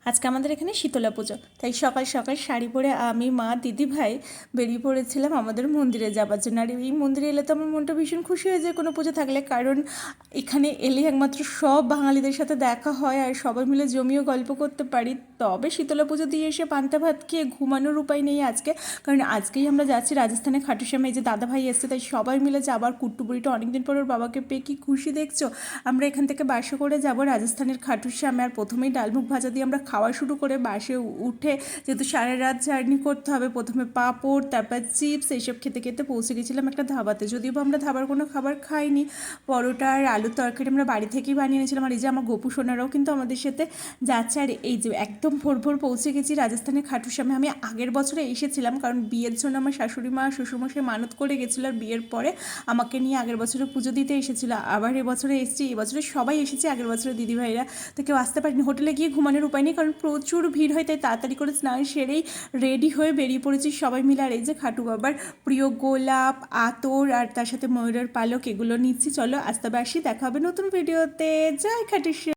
আজকে আমাদের এখানে শীতলা পুজো, তাই সকাল সকাল শাড়ি পরে আমি, মা, দিদি ভাই বেরিয়ে পড়েছিলাম আমাদের মন্দিরে যাবার জন্য। আর এই মন্দিরে এলে তো আমার মনটা ভীষণ খুশি হয়ে যায় কোনো পুজো থাকলে, কারণ এখানে এলে একমাত্র সব বাঙালিদের সাথে দেখা হয় আর সবাই মিলে জমিও গল্প করতে পারি। তবে শীতলা পুজো দিয়ে এসে পান্তা ভাত খেয়ে ঘুমানোর উপায় নেই আজকে, কারণ আজকেই আমরা যাচ্ছি রাজস্থানে খাটুশ্যামে। এই যে দাদা ভাই এসছে, তাই সবাই মিলে যাবার। কুট্টু বুড়িটা অনেকদিন পর ওর বাবাকে পেয়ে কি খুশি দেখছো। আমরা এখান থেকে বাসে করে যাব রাজস্থানের খাটুশ্যামে। আর প্রথমেই ডালমুখ ভাজা দিয়ে আমরা খাওয়া শুরু করে বাসে উঠে, যেহেতু সারা রাত জার্নি করতে হবে, প্রথমে পাঁপড় তারপর চিপস এইসব খেতে খেতে পৌঁছে গেছিলাম একটা ধাবাতে। যদিও বা আমরা ধাবার কোনো খাবার খাইনি, পরোটা আর আলুর তরকারি আমরা বাড়ি থেকেই বানিয়ে নিয়েছিলাম। আর এই যে আমার গোপু সোনারাও কিন্তু আমাদের সাথে যাচ্ছে। আর এই যে একদম ভোর ভোর পৌঁছে গেছি রাজস্থানের খাটুশ্যামে। আমি আগের বছরে এসেছিলাম, কারণ বিয়ের জন্য আমার শাশুড়ি মা শ্বশুরমশাই মানত করে গেছিলো, আর বিয়ের পরে আমাকে নিয়ে আগের বছরে পুজো দিতে এসেছিলো। আবার এবছরে এসেছি, এবছরে সবাই এসেছে, আগের বছরে দিদিভাইরা তো কেউ আসতে পারেনি। হোটেলে গিয়ে ঘুমানোর উপায় নেই, কারণ প্রচুর ভিড় হয়, তাই তাড়াতাড়ি করে স্নান সেরেই রেডি হয়ে বেরিয়ে পড়েছি সবাই মিলে। আর এই যে খাটু বাবার প্রিয় গোলাপ, আতর আর তার সাথে ময়ূরের পালক এগুলো নিচ্ছি। চলো আস্তে আসি, দেখা হবে নতুন ভিডিওতে। জয় খাটুশ্যাম।